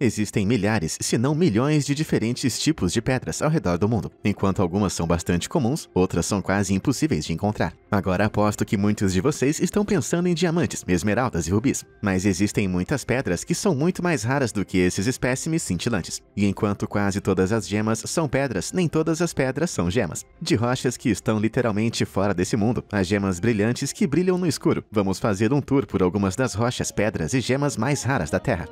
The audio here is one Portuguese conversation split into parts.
Existem milhares, se não milhões de diferentes tipos de pedras ao redor do mundo. Enquanto algumas são bastante comuns, outras são quase impossíveis de encontrar. Agora aposto que muitos de vocês estão pensando em diamantes, esmeraldas e rubis. Mas existem muitas pedras que são muito mais raras do que esses espécimes cintilantes. E enquanto quase todas as gemas são pedras, nem todas as pedras são gemas. De rochas que estão literalmente fora desse mundo, a gemas brilhantes que brilham no escuro. Vamos fazer um tour por algumas das rochas, pedras e gemas mais raras da Terra.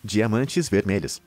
Diamantes vermelhos.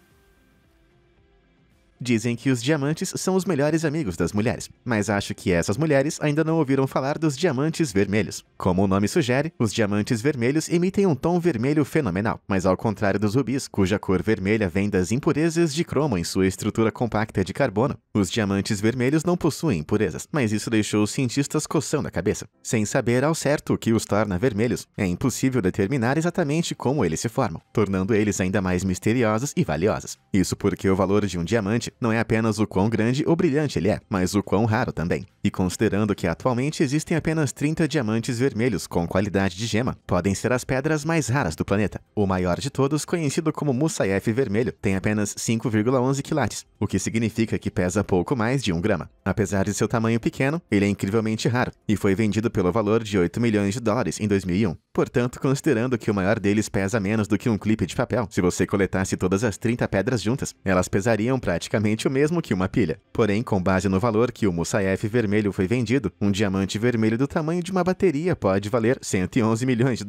Dizem que os diamantes são os melhores amigos das mulheres, mas acho que essas mulheres ainda não ouviram falar dos diamantes vermelhos. Como o nome sugere, os diamantes vermelhos emitem um tom vermelho fenomenal, mas ao contrário dos rubis, cuja cor vermelha vem das impurezas de cromo em sua estrutura compacta de carbono, os diamantes vermelhos não possuem impurezas, mas isso deixou os cientistas coçando a cabeça. Sem saber ao certo o que os torna vermelhos, é impossível determinar exatamente como eles se formam, tornando eles ainda mais misteriosos e valiosos. Isso porque o valor de um diamante não é apenas o quão grande ou brilhante ele é, mas o quão raro também. E considerando que atualmente existem apenas 30 diamantes vermelhos com qualidade de gema, podem ser as pedras mais raras do planeta. O maior de todos, conhecido como Musaeff vermelho, tem apenas 5,11 quilates, o que significa que pesa pouco mais de 1 grama. Apesar de seu tamanho pequeno, ele é incrivelmente raro, e foi vendido pelo valor de $8 milhões em 2001. Portanto, considerando que o maior deles pesa menos do que um clipe de papel, se você coletasse todas as 30 pedras juntas, elas pesariam praticamente o mesmo que uma pilha. Porém, com base no valor que o Musaeff vermelho foi vendido, um diamante vermelho do tamanho de uma bateria pode valer $111 milhões.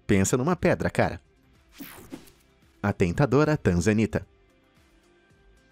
Pensa numa pedra, cara. A tentadora tanzanita.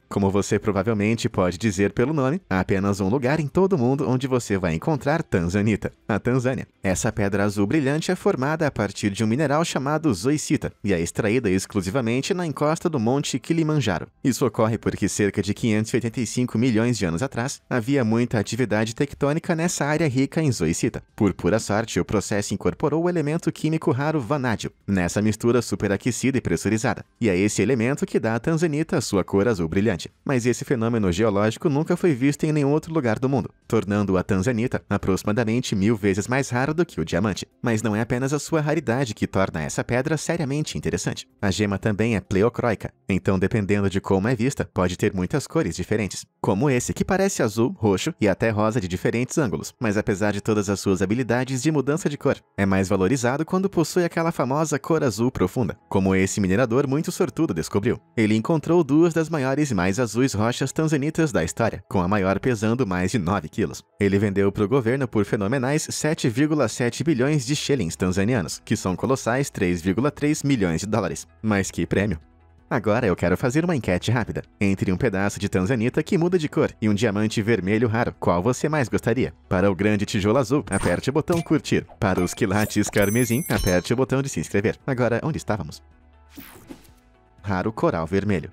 Como você provavelmente pode dizer pelo nome, há apenas um lugar em todo o mundo onde você vai encontrar tanzanita, a Tanzânia. Essa pedra azul brilhante é formada a partir de um mineral chamado zoisita e é extraída exclusivamente na encosta do Monte Kilimanjaro. Isso ocorre porque cerca de 585 milhões de anos atrás, havia muita atividade tectônica nessa área rica em zoisita. Por pura sorte, o processo incorporou o elemento químico raro vanádio, nessa mistura superaquecida e pressurizada. E é esse elemento que dá à tanzanita a sua cor azul brilhante. Mas esse fenômeno geológico nunca foi visto em nenhum outro lugar do mundo, tornando a tanzanita aproximadamente 1000 vezes mais rara do que o diamante. Mas não é apenas a sua raridade que torna essa pedra seriamente interessante. A gema também é pleocróica, então dependendo de como é vista, pode ter muitas cores diferentes. Como esse, que parece azul, roxo e até rosa de diferentes ângulos, mas apesar de todas as suas habilidades de mudança de cor, é mais valorizado quando possui aquela famosa cor azul profunda, como esse minerador muito sortudo descobriu. Ele encontrou duas das maiores e mais azuis rochas tanzanitas da história, com a maior pesando mais de 9 quilos. Ele vendeu para o governo por fenomenais 7,7 bilhões de shillings tanzanianos, que são colossais 3,3 milhões de dólares. Mas que prêmio! Agora eu quero fazer uma enquete rápida. Entre um pedaço de tanzanita que muda de cor e um diamante vermelho raro, qual você mais gostaria? Para o grande tijolo azul, aperte o botão curtir. Para os quilates carmesim, aperte o botão de se inscrever. Agora, onde estávamos? Raro coral vermelho.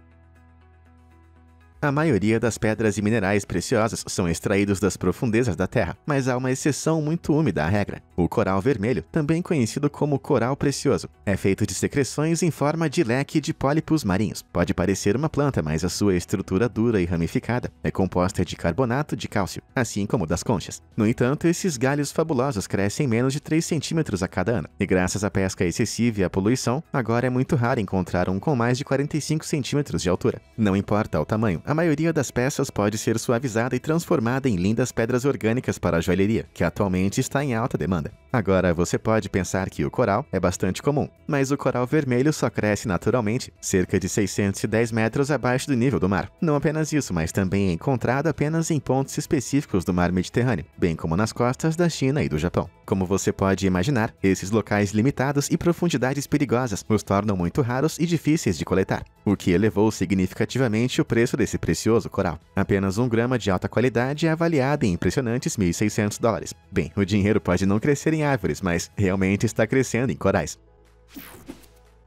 A maioria das pedras e minerais preciosos são extraídos das profundezas da Terra, mas há uma exceção muito úmida à regra. O coral vermelho, também conhecido como coral precioso, é feito de secreções em forma de leque de pólipos marinhos. Pode parecer uma planta, mas a sua estrutura dura e ramificada é composta de carbonato de cálcio, assim como das conchas. No entanto, esses galhos fabulosos crescem menos de 3 centímetros a cada ano, e graças à pesca excessiva e à poluição, agora é muito raro encontrar um com mais de 45 centímetros de altura. Não importa o tamanho, a maioria das peças pode ser suavizada e transformada em lindas pedras orgânicas para a joalheria, que atualmente está em alta demanda. Agora, você pode pensar que o coral é bastante comum, mas o coral vermelho só cresce naturalmente cerca de 610 metros abaixo do nível do mar. Não apenas isso, mas também é encontrado apenas em pontos específicos do mar Mediterrâneo, bem como nas costas da China e do Japão. Como você pode imaginar, esses locais limitados e profundidades perigosas os tornam muito raros e difíceis de coletar, o que elevou significativamente o preço desse precioso coral. Apenas 1 grama de alta qualidade é avaliado em impressionantes $1.600. Bem, o dinheiro pode não crescer em árvores, mas realmente está crescendo em corais.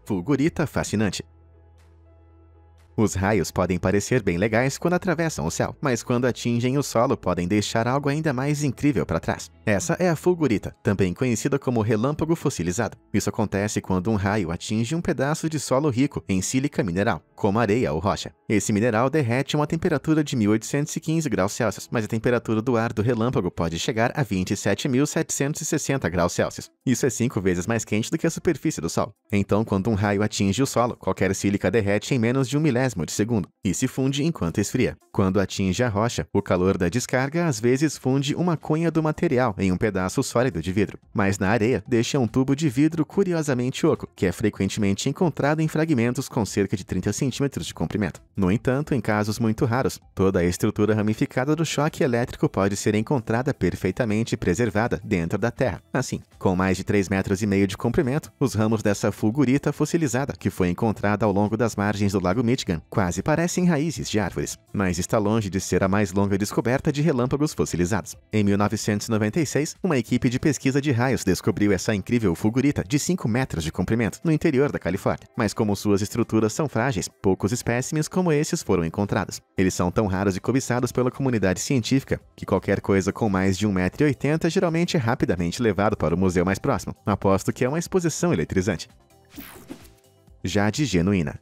Fulgurita fascinante. Os raios podem parecer bem legais quando atravessam o céu, mas quando atingem o solo podem deixar algo ainda mais incrível para trás. Essa é a fulgurita, também conhecida como relâmpago fossilizado. Isso acontece quando um raio atinge um pedaço de solo rico em sílica mineral, como areia ou rocha. Esse mineral derrete a uma temperatura de 1815 graus Celsius, mas a temperatura do ar do relâmpago pode chegar a 27.760 graus Celsius. Isso é 5 vezes mais quente do que a superfície do Sol. Então, quando um raio atinge o solo, qualquer sílica derrete em menos de 1 milésimo de segundo e se funde enquanto esfria. Quando atinge a rocha, o calor da descarga às vezes funde uma cunha do material em um pedaço sólido de vidro, mas na areia deixa um tubo de vidro curiosamente oco, que é frequentemente encontrado em fragmentos com cerca de 30 centímetros de comprimento. No entanto, em casos muito raros, toda a estrutura ramificada do choque elétrico pode ser encontrada perfeitamente preservada dentro da Terra. Assim, com mais de 3,5 metros de comprimento, os ramos dessa fulgurita fossilizada, que foi encontrada ao longo das margens do Lago Michigan, quase parecem raízes de árvores, mas está longe de ser a mais longa descoberta de relâmpagos fossilizados. Em 1996, uma equipe de pesquisa de raios descobriu essa incrível fulgurita de 5 metros de comprimento no interior da Califórnia, mas como suas estruturas são frágeis, poucos espécimes como esses foram encontrados. Eles são tão raros e cobiçados pela comunidade científica que qualquer coisa com mais de 1,80 m geralmente é rapidamente levado para o museu mais próximo. Aposto que é uma exposição eletrizante. Jade genuína.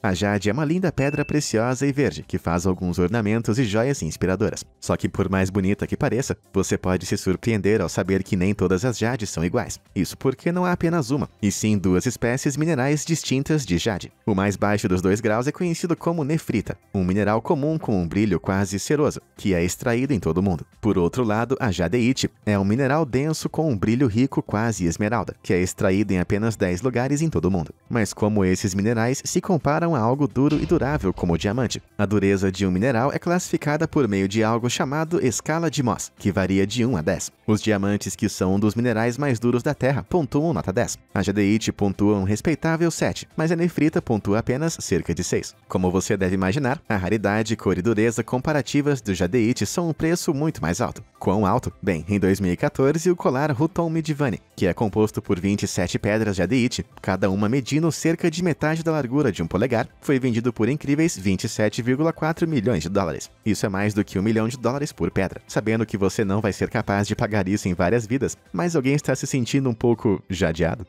A jade é uma linda pedra preciosa e verde, que faz alguns ornamentos e joias inspiradoras. Só que por mais bonita que pareça, você pode se surpreender ao saber que nem todas as jades são iguais. Isso porque não há apenas uma, e sim 2 espécies minerais distintas de jade. O mais baixo dos 2 graus é conhecido como nefrita, um mineral comum com um brilho quase ceroso, que é extraído em todo o mundo. Por outro lado, a jadeíte é um mineral denso com um brilho rico quase esmeralda, que é extraído em apenas 10 lugares em todo o mundo. Mas como esses minerais se comparam a algo duro e durável como o diamante, a dureza de um mineral é classificada por meio de algo chamado escala de Mohs, que varia de 1 a 10. Os diamantes, que são um dos minerais mais duros da Terra, pontuam nota 10. A jadeíte pontua um respeitável 7, mas a nefrita pontua apenas cerca de 6. Como você deve imaginar, a raridade, cor e dureza comparativas do jadeíte são um preço muito mais alto. Quão alto? Bem, em 2014, o colar Houghton Midvaney, que é composto por 27 pedras jadeíte, cada uma medindo cerca de metade da largura de um polegar, foi vendido por incríveis 27,4 milhões de dólares. Isso é mais do que $1 milhão por pedra. Sabendo que você não vai ser capaz de pagar isso em várias vidas, mas alguém está se sentindo um pouco jadeado?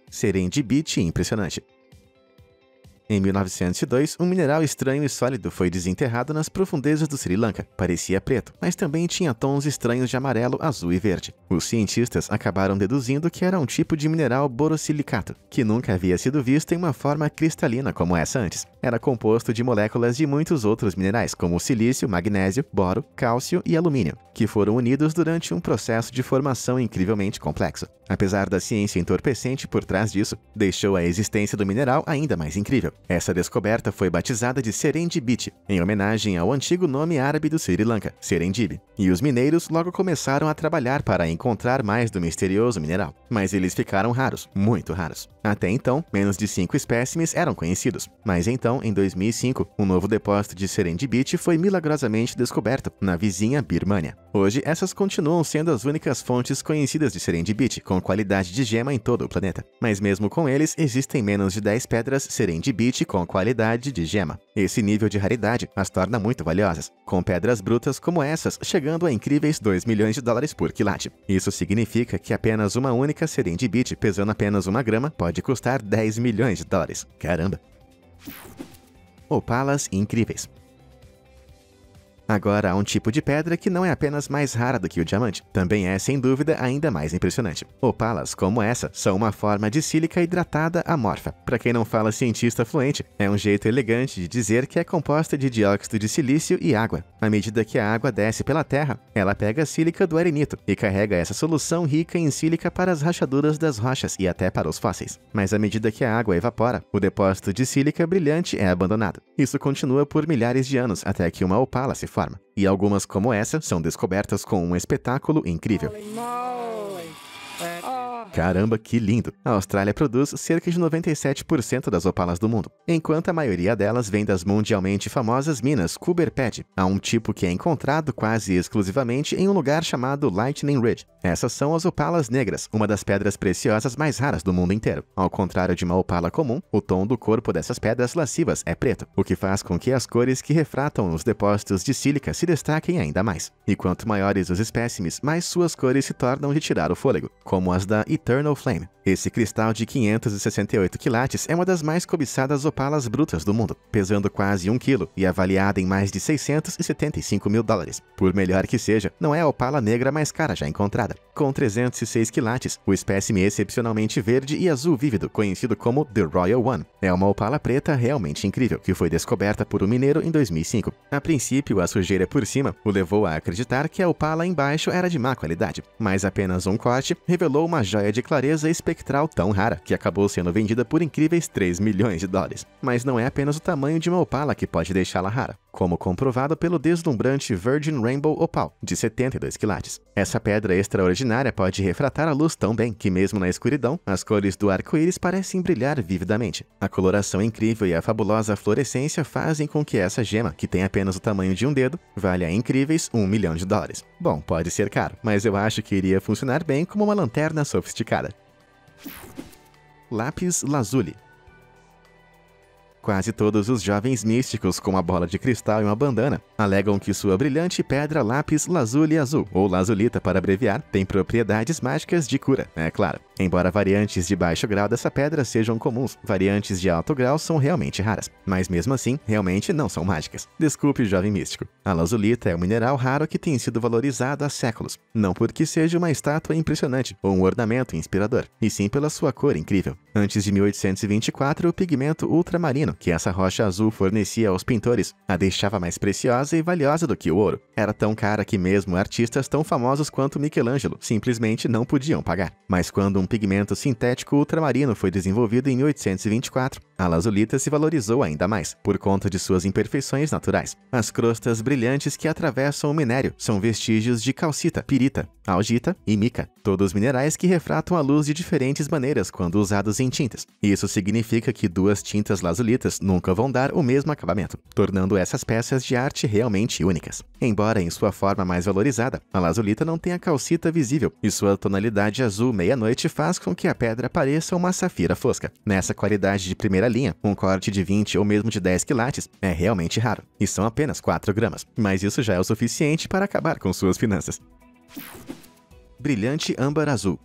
Serendipity impressionante. Em 1902, um mineral estranho e sólido foi desenterrado nas profundezas do Sri Lanka. Parecia preto, mas também tinha tons estranhos de amarelo, azul e verde. Os cientistas acabaram deduzindo que era um tipo de mineral borosilicato, que nunca havia sido visto em uma forma cristalina como essa antes. Era composto de moléculas de muitos outros minerais, como silício, magnésio, boro, cálcio e alumínio, que foram unidos durante um processo de formação incrivelmente complexo. Apesar da ciência entorpecente por trás disso, deixou a existência do mineral ainda mais incrível. Essa descoberta foi batizada de Serendipity, em homenagem ao antigo nome árabe do Sri Lanka, Serendib. E os mineiros logo começaram a trabalhar para encontrar mais do misterioso mineral. Mas eles ficaram raros, muito raros. Até então, menos de 5 espécimes eram conhecidos. Mas então, em 2005, um novo depósito de Serendipity foi milagrosamente descoberto na vizinha Birmânia. Hoje, essas continuam sendo as únicas fontes conhecidas de Serendipity, com qualidade de gema em todo o planeta. Mas mesmo com eles, existem menos de 10 pedras Serendipity com qualidade de gema. Esse nível de raridade as torna muito valiosas, com pedras brutas como essas chegando a incríveis $2 milhões por quilate. Isso significa que apenas uma única Serendipity pesando apenas 1 grama pode custar $10 milhões. Caramba! Opalas incríveis. Agora há um tipo de pedra que não é apenas mais rara do que o diamante, também é, sem dúvida, ainda mais impressionante. Opalas como essa são uma forma de sílica hidratada amorfa. Para quem não fala cientista fluente, é um jeito elegante de dizer que é composta de dióxido de silício e água. À medida que a água desce pela terra, ela pega a sílica do arenito e carrega essa solução rica em sílica para as rachaduras das rochas e até para os fósseis. Mas à medida que a água evapora, o depósito de sílica brilhante é abandonado. Isso continua por milhares de anos até que uma opala se forma. E algumas como essa são descobertas com um espetáculo incrível. Caramba, que lindo! A Austrália produz cerca de 97% das opalas do mundo, enquanto a maioria delas vem das mundialmente famosas minas Coober Pedy. Há um tipo que é encontrado quase exclusivamente em um lugar chamado Lightning Ridge. Essas são as opalas negras, uma das pedras preciosas mais raras do mundo inteiro. Ao contrário de uma opala comum, o tom do corpo dessas pedras lascivas é preto, o que faz com que as cores que refratam os depósitos de sílica se destaquem ainda mais. E quanto maiores os espécimes, mais suas cores se tornam de tirar o fôlego, como as da Eternal Flame. Esse cristal de 568 quilates é uma das mais cobiçadas opalas brutas do mundo, pesando quase 1 kg e avaliada em mais de 675 mil dólares. Por melhor que seja, não é a opala negra mais cara já encontrada. Com 306 quilates, o espécime excepcionalmente verde e azul vívido, conhecido como The Royal One, é uma opala preta realmente incrível, que foi descoberta por um mineiro em 2005. A princípio, a sujeira por cima o levou a acreditar que a opala embaixo era de má qualidade, mas apenas um corte revelou uma joia de clareza espectral tão rara que acabou sendo vendida por incríveis 3 milhões de dólares. Mas não é apenas o tamanho de uma opala que pode deixá-la rara, como comprovado pelo deslumbrante Virgin Rainbow Opal, de 72 quilates. Essa pedra extraordinária pode refratar a luz tão bem que, mesmo na escuridão, as cores do arco-íris parecem brilhar vividamente. A coloração incrível e a fabulosa fluorescência fazem com que essa gema, que tem apenas o tamanho de um dedo, valha incríveis 1 milhão de dólares. Bom, pode ser caro, mas eu acho que iria funcionar bem como uma lanterna sofisticada. Lápis lazuli. Quase todos os jovens místicos com uma bola de cristal e uma bandana alegam que sua brilhante pedra lápis lazuli azul, ou lazulita para abreviar, tem propriedades mágicas de cura, é claro. Embora variantes de baixo grau dessa pedra sejam comuns, variantes de alto grau são realmente raras, mas mesmo assim, realmente não são mágicas. Desculpe, jovem místico. A lazulita é um mineral raro que tem sido valorizado há séculos, não porque seja uma estátua impressionante ou um ornamento inspirador, e sim pela sua cor incrível. Antes de 1824, o pigmento ultramarino que essa rocha azul fornecia aos pintores a deixava mais preciosa e valiosa do que o ouro. Era tão cara que mesmo artistas tão famosos quanto Michelangelo simplesmente não podiam pagar. Mas quando um pigmento sintético ultramarino foi desenvolvido em 1824, a lazulita se valorizou ainda mais, por conta de suas imperfeições naturais. As crostas brilhantes que atravessam o minério são vestígios de calcita, pirita, algita e mica, todos minerais que refratam a luz de diferentes maneiras quando usados em tintas. Isso significa que duas tintas lazulitas nunca vão dar o mesmo acabamento, tornando essas peças de arte realmente únicas. Embora em sua forma mais valorizada, a lazulita não tem a calcita visível, e sua tonalidade azul meia-noite faz com que a pedra pareça uma safira fosca. Nessa qualidade de primeira linha, um corte de 20 ou mesmo de 10 quilates é realmente raro, e são apenas 4 gramas, mas isso já é o suficiente para acabar com suas finanças. Brilhante âmbar azul.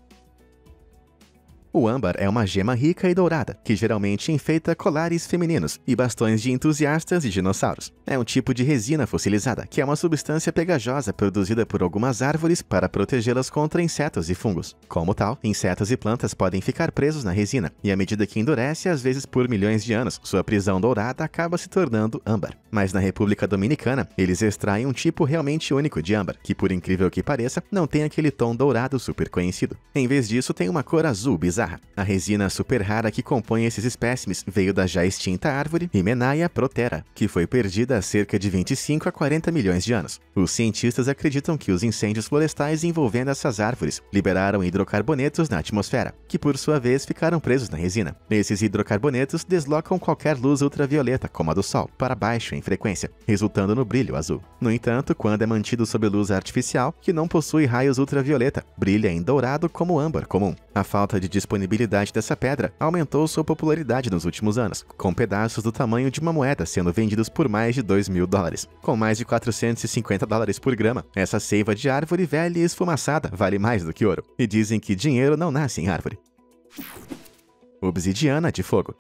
O âmbar é uma gema rica e dourada, que geralmente enfeita colares femininos e bastões de entusiastas e dinossauros. É um tipo de resina fossilizada, que é uma substância pegajosa produzida por algumas árvores para protegê-las contra insetos e fungos. Como tal, insetos e plantas podem ficar presos na resina, e à medida que endurece, às vezes por milhões de anos, sua prisão dourada acaba se tornando âmbar. Mas na República Dominicana, eles extraem um tipo realmente único de âmbar, que por incrível que pareça, não tem aquele tom dourado super conhecido. Em vez disso, tem uma cor azul bizarra. A resina super rara que compõe esses espécimes veio da já extinta árvore Hymenaea protera, que foi perdida há cerca de 25 a 40 milhões de anos. Os cientistas acreditam que os incêndios florestais envolvendo essas árvores liberaram hidrocarbonetos na atmosfera, que por sua vez ficaram presos na resina. Esses hidrocarbonetos deslocam qualquer luz ultravioleta, como a do Sol, para baixo em frequência, resultando no brilho azul. No entanto, quando é mantido sob luz artificial, que não possui raios ultravioleta, brilha em dourado como âmbar comum. A falta de disponibilidade dessa pedra aumentou sua popularidade nos últimos anos, com pedaços do tamanho de uma moeda sendo vendidos por mais de 2 mil dólares. Com mais de 450 dólares por grama, essa seiva de árvore velha e esfumaçada vale mais do que ouro. E dizem que dinheiro não nasce em árvore. Obsidiana de fogo.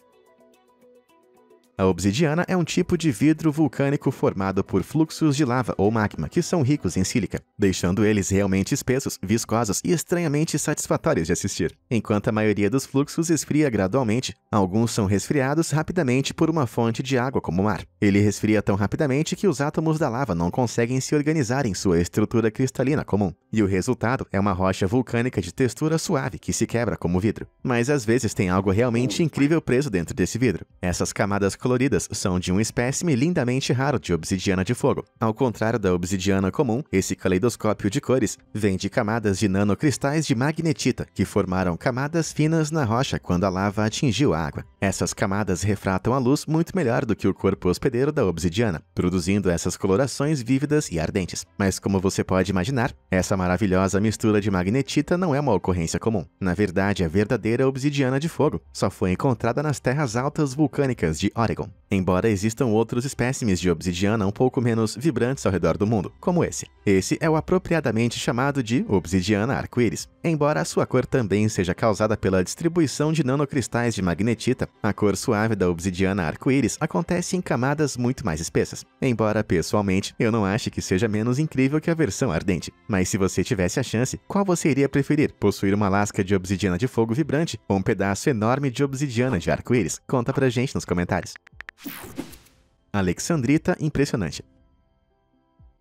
A obsidiana é um tipo de vidro vulcânico formado por fluxos de lava ou magma que são ricos em sílica, deixando eles realmente espessos, viscosos e estranhamente satisfatórios de assistir. Enquanto a maioria dos fluxos esfria gradualmente, alguns são resfriados rapidamente por uma fonte de água como o mar. Ele resfria tão rapidamente que os átomos da lava não conseguem se organizar em sua estrutura cristalina comum, e o resultado é uma rocha vulcânica de textura suave que se quebra como vidro. Mas às vezes tem algo realmente incrível preso dentro desse vidro. Essas camadas coloridas são de um espécime lindamente raro de obsidiana de fogo. Ao contrário da obsidiana comum, esse caleidoscópio de cores vem de camadas de nanocristais de magnetita, que formaram camadas finas na rocha quando a lava atingiu a água. Essas camadas refratam a luz muito melhor do que o corpo hospedeiro da obsidiana, produzindo essas colorações vívidas e ardentes. Mas como você pode imaginar, essa maravilhosa mistura de magnetita não é uma ocorrência comum. Na verdade, a verdadeira obsidiana de fogo só foi encontrada nas terras altas vulcânicas de Oregon. Embora existam outros espécimes de obsidiana um pouco menos vibrantes ao redor do mundo, como esse. Esse é o apropriadamente chamado de obsidiana arco-íris. Embora a sua cor também seja causada pela distribuição de nanocristais de magnetita, a cor suave da obsidiana arco-íris acontece em camadas muito mais espessas. Embora, pessoalmente, eu não ache que seja menos incrível que a versão ardente. Mas se você tivesse a chance, qual você iria preferir? Possuir uma lasca de obsidiana de fogo vibrante ou um pedaço enorme de obsidiana de arco-íris? Conta pra gente nos comentários. Alexandrita impressionante.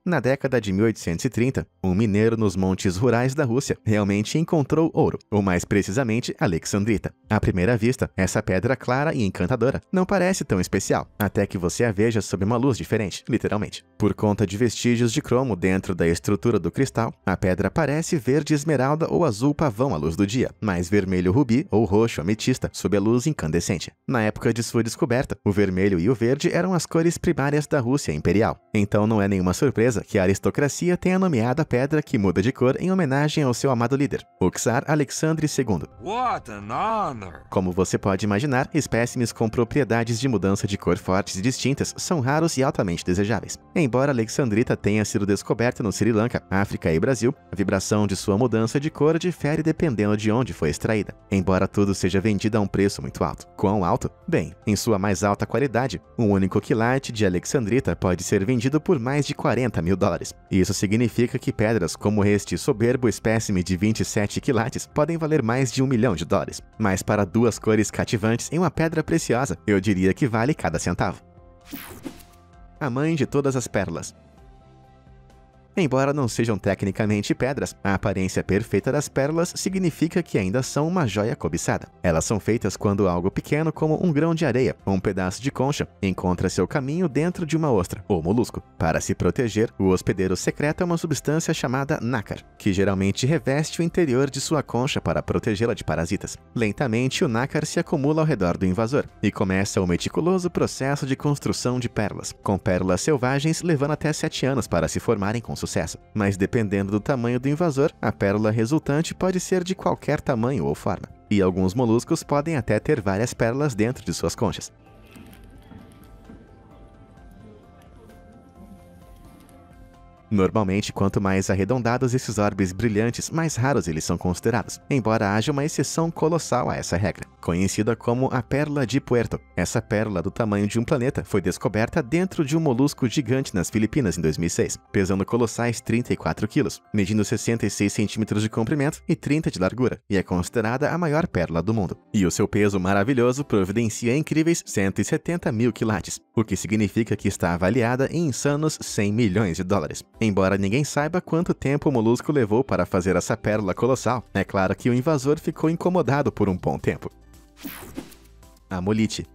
Na década de 1830, um mineiro nos montes rurais da Rússia realmente encontrou ouro, ou mais precisamente, alexandrita. À primeira vista, essa pedra clara e encantadora não parece tão especial, até que você a veja sob uma luz diferente, literalmente. Por conta de vestígios de cromo dentro da estrutura do cristal, a pedra parece verde esmeralda ou azul pavão à luz do dia, mas vermelho rubi ou roxo ametista sob a luz incandescente. Na época de sua descoberta, o vermelho e o verde eram as cores primárias da Rússia imperial. Então não é nenhuma surpresa que a aristocracia tenha nomeado a pedra que muda de cor em homenagem ao seu amado líder, o czar Alexandre II. What an honor! Como você pode imaginar, espécimes com propriedades de mudança de cor fortes e distintas são raros e altamente desejáveis. Embora a alexandrita tenha sido descoberta no Sri Lanka, África e Brasil, a vibração de sua mudança de cor difere dependendo de onde foi extraída. Embora tudo seja vendido a um preço muito alto. Quão alto? Bem, em sua mais alta qualidade, um único quilate de alexandrita pode ser vendido por mais de 40 mil dólares. Isso significa que pedras como este soberbo espécime de 27 quilates podem valer mais de $1 milhão. Mas para duas cores cativantes em uma pedra preciosa, eu diria que vale cada centavo. A mãe de todas as pérolas. Embora não sejam tecnicamente pedras, a aparência perfeita das pérolas significa que ainda são uma joia cobiçada. Elas são feitas quando algo pequeno como um grão de areia ou um pedaço de concha encontra seu caminho dentro de uma ostra ou molusco. Para se proteger, o hospedeiro secreta uma substância chamada nácar, que geralmente reveste o interior de sua concha para protegê-la de parasitas. Lentamente, o nácar se acumula ao redor do invasor e começa o meticuloso processo de construção de pérolas, com pérolas selvagens levando até 7 anos para se formarem com sucesso. Mas dependendo do tamanho do invasor, a pérola resultante pode ser de qualquer tamanho ou forma. E alguns moluscos podem até ter várias pérolas dentro de suas conchas. Normalmente, quanto mais arredondados esses orbes brilhantes, mais raros eles são considerados, embora haja uma exceção colossal a essa regra, conhecida como a pérola de Puerto. Essa pérola do tamanho de um planeta foi descoberta dentro de um molusco gigante nas Filipinas em 2006, pesando colossais 34 quilos, medindo 66 centímetros de comprimento e 30 de largura, e é considerada a maior pérola do mundo. E o seu peso maravilhoso providencia incríveis 170 mil quilates, o que significa que está avaliada em insanos $100 milhões. Embora ninguém saiba quanto tempo o molusco levou para fazer essa pérola colossal, é claro que o invasor ficou incomodado por um bom tempo. Amolite.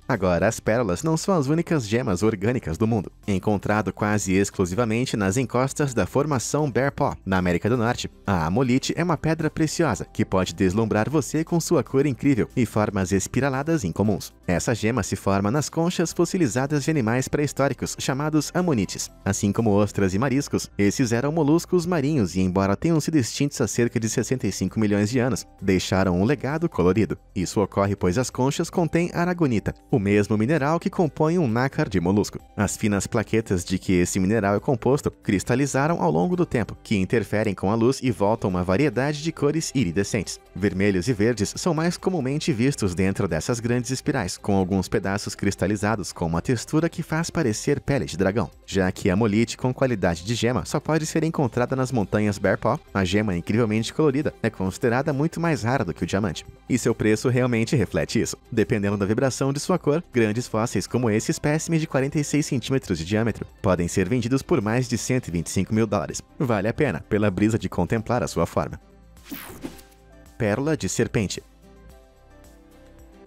Agora, as pérolas não são as únicas gemas orgânicas do mundo. Encontrado quase exclusivamente nas encostas da formação Bear Paw, na América do Norte, a amolite é uma pedra preciosa que pode deslumbrar você com sua cor incrível e formas espiraladas incomuns. Essa gema se forma nas conchas fossilizadas de animais pré-históricos chamados amonites. Assim como ostras e mariscos, esses eram moluscos marinhos e, embora tenham sido extintos há cerca de 65 milhões de anos, deixaram um legado colorido. Isso ocorre pois as conchas contêm aragonita, o mesmo mineral que compõe um nácar de molusco. As finas plaquetas de que esse mineral é composto cristalizaram ao longo do tempo, que interferem com a luz e voltam uma variedade de cores iridescentes. Vermelhos e verdes são mais comumente vistos dentro dessas grandes espirais, com alguns pedaços cristalizados com uma textura que faz parecer pele de dragão. Já que a amolite com qualidade de gema só pode ser encontrada nas montanhas Bear Paw, a gema incrivelmente colorida é considerada muito mais rara do que o diamante. E seu preço realmente reflete isso. Dependendo da vibração de sua cor, grandes fósseis como esse espécime de 46 centímetros de diâmetro podem ser vendidos por mais de $125 mil. Vale a pena pela brisa de contemplar a sua forma. Pérola de serpente.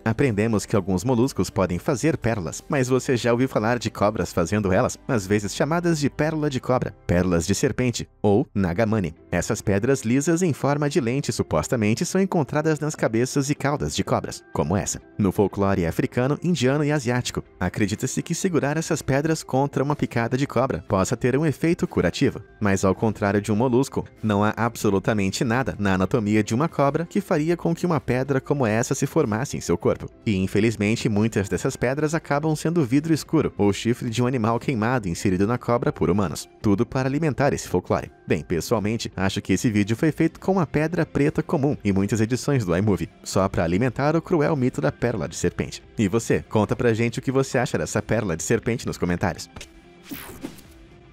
Aprendemos que alguns moluscos podem fazer pérolas, mas você já ouviu falar de cobras fazendo elas, às vezes chamadas de pérola de cobra, pérolas de serpente ou nagamani. Essas pedras lisas em forma de lente supostamente são encontradas nas cabeças e caudas de cobras, como essa. No folclore africano, indiano e asiático, acredita-se que segurar essas pedras contra uma picada de cobra possa ter um efeito curativo. Mas ao contrário de um molusco, não há absolutamente nada na anatomia de uma cobra que faria com que uma pedra como essa se formasse em seu corpo. E infelizmente muitas dessas pedras acabam sendo vidro escuro ou chifre de um animal queimado inserido na cobra por humanos. Tudo para alimentar esse folclore. Bem, pessoalmente, acho que esse vídeo foi feito com uma pedra preta comum em muitas edições do iMovie, só para alimentar o cruel mito da pérola de serpente. E você, conta pra gente o que você acha dessa pérola de serpente nos comentários.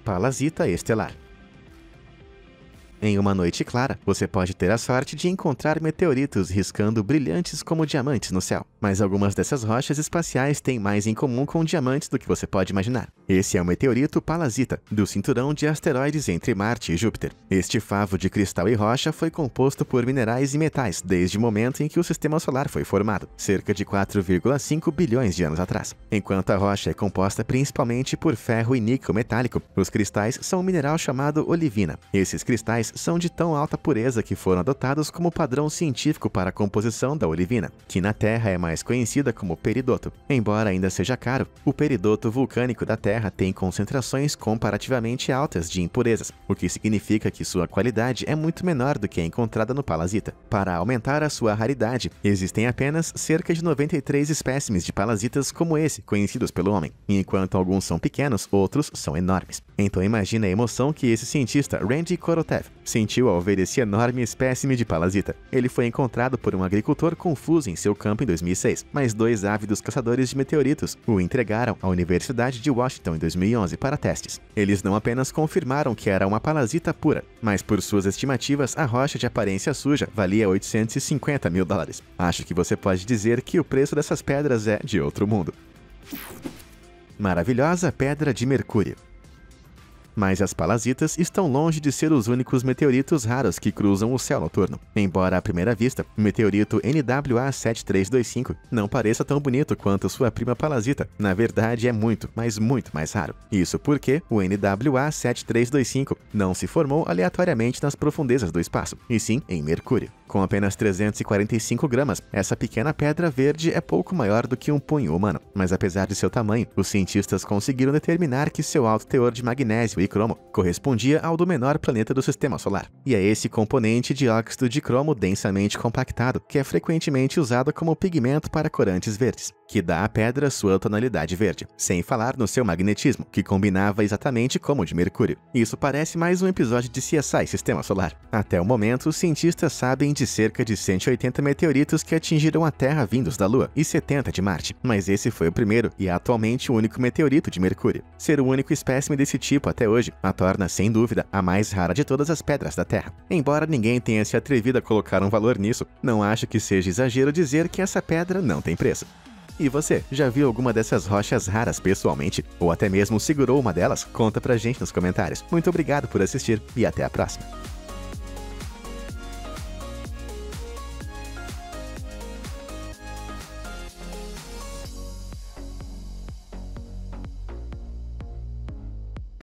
Palazita estelar. Em uma noite clara, você pode ter a sorte de encontrar meteoritos riscando brilhantes como diamantes no céu. Mas algumas dessas rochas espaciais têm mais em comum com diamantes do que você pode imaginar. Esse é o meteorito Palazita, do cinturão de asteroides entre Marte e Júpiter. Este favo de cristal e rocha foi composto por minerais e metais desde o momento em que o Sistema Solar foi formado, cerca de 4,5 bilhões de anos atrás. Enquanto a rocha é composta principalmente por ferro e níquel metálico, os cristais são um mineral chamado olivina. Esses cristais são de tão alta pureza que foram adotados como padrão científico para a composição da olivina, que na Terra é mais conhecida como peridoto. Embora ainda seja caro, o peridoto vulcânico da Terra tem concentrações comparativamente altas de impurezas, o que significa que sua qualidade é muito menor do que a encontrada no Palazita. Para aumentar a sua raridade, existem apenas cerca de 93 espécimes de palazitas como esse, conhecidos pelo homem. E enquanto alguns são pequenos, outros são enormes. Então imagina a emoção que esse cientista, Randy Korotev, sentiu ao ver esse enorme espécime de palazita. Ele foi encontrado por um agricultor confuso em seu campo em 2006, mas dois ávidos caçadores de meteoritos o entregaram à Universidade de Washington em 2011 para testes. Eles não apenas confirmaram que era uma palazita pura, mas por suas estimativas, a rocha de aparência suja valia $850 mil. Acho que você pode dizer que o preço dessas pedras é de outro mundo. Maravilhosa Pedra de Mercúrio. Mas as palazitas estão longe de ser os únicos meteoritos raros que cruzam o céu noturno. Embora à primeira vista, o meteorito NWA-7325 não pareça tão bonito quanto sua prima palazita, na verdade é muito, mas muito mais raro. Isso porque o NWA-7325 não se formou aleatoriamente nas profundezas do espaço, e sim em Mercúrio. Com apenas 345 gramas, essa pequena pedra verde é pouco maior do que um punho humano. Mas apesar de seu tamanho, os cientistas conseguiram determinar que seu alto teor de magnésio e cromo correspondia ao do menor planeta do Sistema Solar. E é esse componente dióxido de cromo densamente compactado que é frequentemente usado como pigmento para corantes verdes, que dá à pedra sua tonalidade verde, sem falar no seu magnetismo, que combinava exatamente como o de Mercúrio. Isso parece mais um episódio de CSI Sistema Solar. Até o momento, os cientistas sabem de cerca de 180 meteoritos que atingiram a Terra vindos da Lua e 70 de Marte, mas esse foi o primeiro e é atualmente o único meteorito de Mercúrio. Ser o único espécime desse tipo até hoje a torna, sem dúvida, a mais rara de todas as pedras da Terra. Embora ninguém tenha se atrevido a colocar um valor nisso, não acho que seja exagero dizer que essa pedra não tem preço. E você, já viu alguma dessas rochas raras pessoalmente? Ou até mesmo segurou uma delas? Conta pra gente nos comentários. Muito obrigado por assistir e até a próxima!